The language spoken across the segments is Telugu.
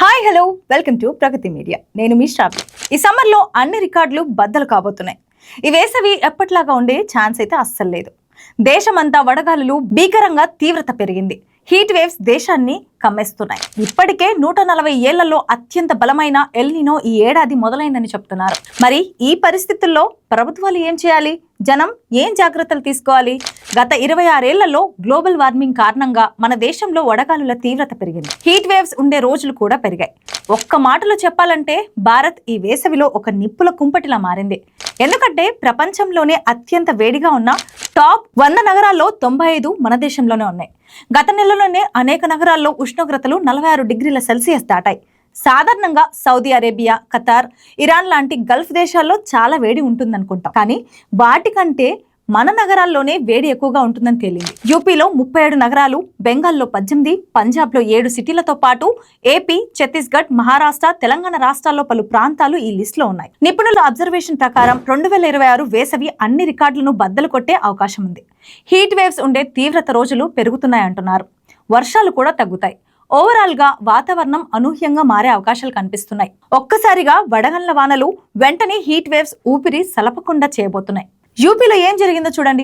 Hi hello welcome to Pragathi media. నేను మీ శ్రావ్య. ఈ సమ్మర్లో అన్ని రికార్డులు బద్దలు కాబోతున్నాయి. ఈ వేసవి ఎప్పట్లాగా ఉండే ఛాన్స్ అయితే అస్సలు లేదు. దేశమంతా వడగాలులు భీకరంగా తీవ్రత పెరిగింది. హీట్ వేవ్స్ దేశాన్ని కమ్మేస్తున్నాయి. ఇప్పటికే 140 ఏళ్లలో అత్యంత బలమైన ఎల్నినో ఈ ఏడాది మొదలైందని చెప్తున్నారు. మరి ఈ పరిస్థితుల్లో ప్రభుత్వాలు ఏం చేయాలి? జనం ఏం జాగ్రత్తలు తీసుకోవాలి? గత 26 ఏళ్లలో గ్లోబల్ వార్మింగ్ కారణంగా మన దేశంలో వడగాలుల తీవ్రత పెరిగింది. హీట్ వేవ్స్ ఉండే రోజులు కూడా పెరిగాయి. ఒక్క మాటలో చెప్పాలంటే భారత్ ఈ వేసవిలో ఒక నిప్పుల కుంపటిలా మారింది. ఎందుకంటే ప్రపంచంలోనే అత్యంత వేడిగా ఉన్న టాప్ 100 నగరాల్లో 95 మన దేశంలోనే ఉన్నాయి. గత నెలలోనే అనేక నగరాల్లో ఉష్ణోగ్రతలు 46 డిగ్రీల సెల్సియస్ దాటాయి. సాధారణంగా సౌదీ అరేబియా, ఖతార్, ఇరాన్ లాంటి గల్ఫ్ దేశాల్లో చాలా వేడి ఉంటుందనుకుంటాం. కానీ వాటికంటే మన నగరాల్లోనే వేడి ఎక్కువగా ఉంటుందని తేలింది. యూపీలో 37 నగరాలు, బెంగాల్లో 18, పంజాబ్లో 7 సిటీలతో పాటు ఏపీ, ఛత్తీస్గఢ్, మహారాష్ట్ర, తెలంగాణ రాష్ట్రాల్లో పలు ప్రాంతాలు ఈ లిస్టులో ఉన్నాయి. నిపుణుల అబ్జర్వేషన్ ప్రకారం 2026 వేసవి అన్ని రికార్డులను బద్దలు కొట్టే అవకాశం ఉంది. హీట్ వేవ్స్ ఉండే తీవ్రత రోజులు పెరుగుతున్నాయంటున్నారు. వర్షాలు కూడా తగ్గుతాయి. ఓవరాల్ గా వాతావరణం అనూహ్యంగా మారే అవకాశాలు కనిపిస్తున్నాయి. ఒక్కసారిగా వడగళ్ల వానలు వెంటనే హీట్ వేవ్స్ ఊపిరి సలపకుండా చేయబోతున్నాయి. యూపీలో ఏం జరిగిందో చూడండి.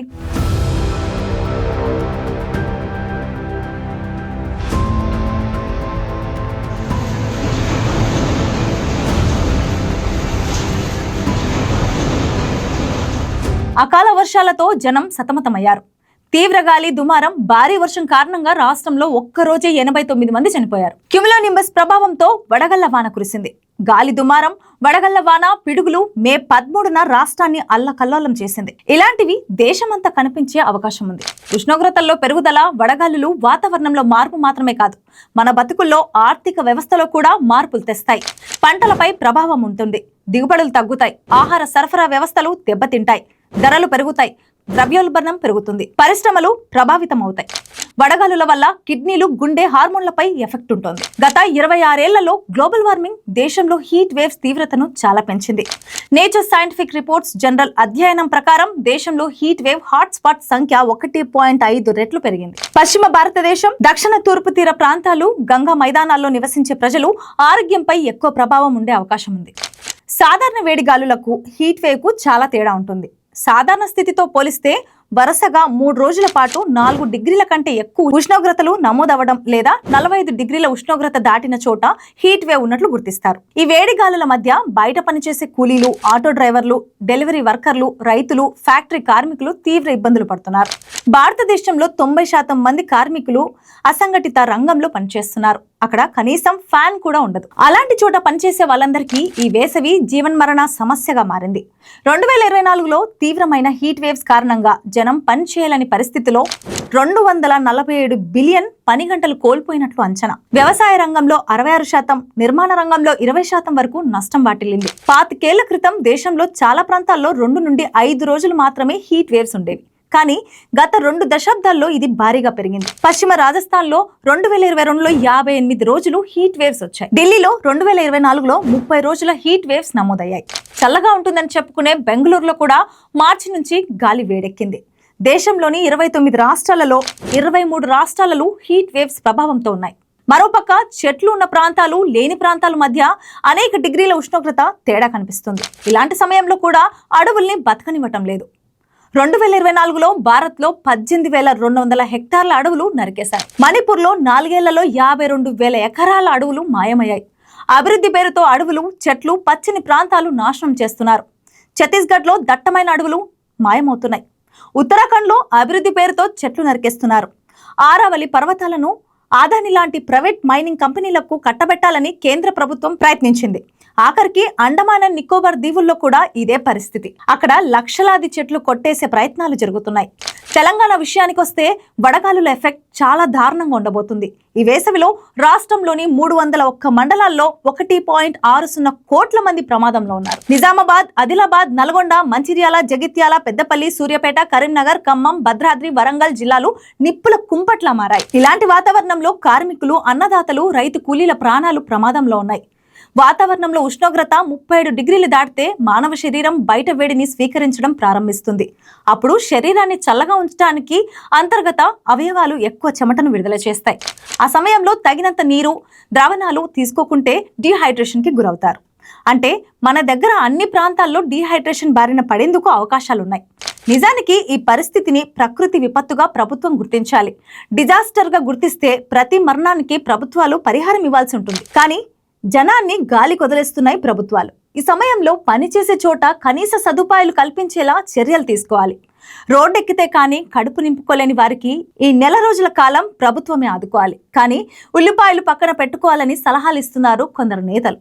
అకాల వర్షాలతో జనం సతమతమయ్యారు. తీవ్ర గాలి, దుమారం, భారీ వర్షం కారణంగా రాష్ట్రంలో ఒక్కరోజే 89 మంది చనిపోయారు. క్యుములోనింబస్ ప్రభావంతో వడగళ్ల వాన కురిసింది. గాలి దుమారం, వడగళ్ల వాన, పిడుగులు మే 13న రాష్ట్రాన్ని అల్లకల్లోలం చేసింది. ఇలాంటివి దేశమంతా కనిపించే అవకాశం ఉంది. ఉష్ణోగ్రతల్లో పెరుగుదల, వడగాలులు వాతావరణంలో మార్పు మాత్రమే కాదు, మన బతుకుల్లో ఆర్థిక వ్యవస్థలో కూడా మార్పులు తెస్తాయి. పంటలపై ప్రభావం ఉంటుంది. దిగుబడులు తగ్గుతాయి. ఆహార సరఫరా వ్యవస్థలు దెబ్బతింటాయి. ధరలు పెరుగుతాయి. ద్రవ్యోల్బణం పెరుగుతుంది. పరిశ్రమలు ప్రభావితం అవుతాయి. వడగాలుల వల్ల కిడ్నీలు, గుండె, హార్మోన్లపై ఎఫెక్ట్ ఉంటుంది. గత 26 ఏళ్లలో గ్లోబల్ వార్మింగ్ దేశంలో హీట్ వేవ్స్ తీవ్రతను చాలా పెంచింది. నేచర్ సైంటిఫిక్ రిపోర్ట్స్ జనరల్ అధ్యయనం ప్రకారం దేశంలో హీట్ వేవ్ హాట్ స్పాట్ సంఖ్య 1.5 రెట్లు పెరిగింది. పశ్చిమ భారతదేశం, దక్షిణ తూర్పు తీర ప్రాంతాలు, గంగా మైదానాల్లో నివసించే ప్రజలు ఆరోగ్యంపై ఎక్కువ ప్రభావం ఉండే అవకాశం ఉంది. సాధారణ వేడి గాలులకు హీట్ వేవ్ కు చాలా తేడా ఉంటుంది. సాధారణ స్థితితో పోలిస్తే వరుసగా 3 రోజుల పాటు 4 డిగ్రీల కంటే ఎక్కువ ఉష్ణోగ్రతలు నమోదవడం లేదా 45 డిగ్రీల ఉష్ణోగ్రత దాటిన చోట హీట్ వేవ్ ఉన్నట్లు గుర్తిస్తారు. ఈ వేడి గాలుల మధ్య బయట పనిచేసే కూలీలు, ఆటో డ్రైవర్లు, డెలివరీ వర్కర్లు, రైతులు, ఫ్యాక్టరీ కార్మికులు తీవ్ర ఇబ్బందులు పడుతున్నారు. భారతదేశంలో 90% మంది కార్మికులు అసంఘటిత రంగంలో పనిచేస్తున్నారు. అక్కడ కనీసం ఫ్యాన్ కూడా ఉండదు. అలాంటి చోట పనిచేసే వాళ్ళందరికీ ఈ వేసవి జీవన్మరణ సమస్యగా మారింది. 2024లో తీవ్రమైన హీట్ వేవ్స్ కారణంగా జనం పని చేయాలని పరిస్థితిలో 247 బిలియన్ పని గంటలు కోల్పోయినట్లు అంచనా. వ్యవసాయ రంగంలో 66%, నిర్మాణ రంగంలో 20% వరకు నష్టం వాటిల్లింది. 25 ఏళ్ల క్రితం దేశంలో చాలా ప్రాంతాల్లో 2 నుండి 5 రోజులు మాత్రమే హీట్ వేవ్స్ ఉండేవి. కానీ గత 2 దశాబ్దాల్లో ఇది భారీగా పెరిగింది. పశ్చిమ రాజస్థాన్ లో 2022లో 58 రోజులు హీట్ వేవ్స్ వచ్చాయి. ఢిల్లీలో 2024లో 30 రోజుల హీట్ వేవ్స్ నమోదయ్యాయి. చల్లగా ఉంటుందని చెప్పుకునే బెంగళూరులో కూడా మార్చి నుంచి గాలి వేడెక్కింది. దేశంలోని 29 రాష్ట్రాలలో 23 రాష్ట్రాలలో హీట్ వేవ్స్ ప్రభావంతో ఉన్నాయి. మరోపక్క చెట్లు ఉన్న ప్రాంతాలు, లేని ప్రాంతాల మధ్య అనేక డిగ్రీల ఉష్ణోగ్రత తేడా కనిపిస్తుంది. ఇలాంటి సమయంలో కూడా అడవుల్ని బతకనివ్వటం లేదు. 2024లో భారత్లో 18,200 హెక్టార్ల అడవులు నరికేశారు. మణిపూర్లో 4 ఏళ్లలో 52,000 ఎకరాల అడవులు మాయమయ్యాయి. అభివృద్ధి పేరుతో అడవులు, చెట్లు, పచ్చని ప్రాంతాలు నాశనం చేస్తున్నారు. ఛత్తీస్గఢ్లో దట్టమైన అడవులు మాయమవుతున్నాయి. ఉత్తరాఖండ్లో అభివృద్ధి పేరుతో చెట్లు నరికేస్తున్నారు. ఆరావళి పర్వతాలను ఆదాని లాంటి ప్రైవేట్ మైనింగ్ కంపెనీలకు కట్టబెట్టాలని కేంద్ర ప్రభుత్వం ప్రయత్నించింది. ఆఖరికి అండమాన్ అండ్ నికోబార్ దీవుల్లో కూడా ఇదే పరిస్థితి. అక్కడ లక్షలాది చెట్లు కొట్టేసే ప్రయత్నాలు జరుగుతున్నాయి. తెలంగాణ విషయానికి వస్తే వడగాలుల ఎఫెక్ట్ చాలా దారుణంగా ఉండబోతుంది. ఈ వేసవిలో రాష్ట్రంలోని 301 మండలాల్లో 1.60 కోట్ల మంది ప్రమాదంలో ఉన్నారు. నిజామాబాద్, ఆదిలాబాద్, నల్గొండ, మంచిర్యాల, జగిత్యాల, పెద్దపల్లి, సూర్యాపేట, కరీంనగర్, ఖమ్మం, భద్రాద్రి, వరంగల్ జిల్లాలు నిప్పుల కుంపట్లా మారాయి. ఇలాంటి వాతావరణంలో కార్మికులు, అన్నదాతలు, రైతు కూలీల ప్రాణాలు ప్రమాదంలో ఉన్నాయి. వాతావరణంలో ఉష్ణోగ్రత 37 డిగ్రీలు దాటితే మానవ శరీరం బయట వేడిని స్వీకరించడం ప్రారంభిస్తుంది. అప్పుడు శరీరాన్ని చల్లగా ఉంచడానికి అంతర్గత అవయవాలు ఎక్కువ చెమటను విడుదల చేస్తాయి. ఆ సమయంలో తగినంత నీరు, ద్రావణాలు తీసుకోకుంటే డీహైడ్రేషన్కి గురవుతారు. అంటే మన దగ్గర అన్ని ప్రాంతాల్లో డీహైడ్రేషన్ బారిన పడేందుకు అవకాశాలున్నాయి. నిజానికి ఈ పరిస్థితిని ప్రకృతి విపత్తుగా ప్రభుత్వం గుర్తించాలి. డిజాస్టర్గా గుర్తిస్తే ప్రతి మరణానికి ప్రభుత్వాలు పరిహారం ఇవ్వాల్సి ఉంటుంది. కానీ జనాన్ని గాలి కొదిలేస్తున్నాయి ప్రభుత్వాలు. ఈ సమయంలో పనిచేసే చోట కనీస సదుపాయాలు కల్పించేలా చర్యలు తీసుకోవాలి. రోడ్డెక్కితే కానీ కడుపు నింపుకోలేని వారికి ఈ నెల రోజుల కాలం ప్రభుత్వమే ఆదుకోవాలి. కానీ ఉల్లిపాయలు పక్కన పెట్టుకోవాలని సలహాలు ఇస్తున్నారు కొందరు నేతలు.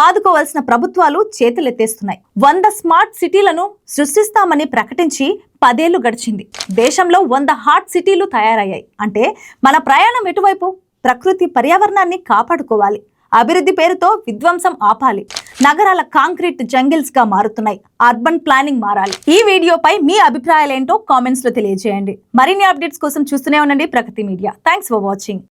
ఆదుకోవాల్సిన ప్రభుత్వాలు చేతులెత్తేస్తున్నాయి. 100 స్మార్ట్ సిటీలను సృష్టిస్తామని ప్రకటించి 10 ఏళ్లు గడిచింది. దేశంలో 100 హాట్ సిటీలు తయారయ్యాయి. అంటే మన ప్రయాణం ఎటువైపు? ప్రకృతి పర్యావరణాన్ని కాపాడుకోవాలి. అభివృద్ధి పేరుతో విధ్వంసం ఆపాలి. నగరాల కాంక్రీట్ జంగిల్స్ గా మారుతున్నాయి. అర్బన్ ప్లానింగ్ మారాలి. ఈ వీడియోపై మీ అభిప్రాయాలు ఏంటో కామెంట్స్ లో తెలియజేయండి. మరిన్ని అప్డేట్స్ కోసం చూస్తూనే ఉండండి ప్రగతి మీడియా. Thanks for watching.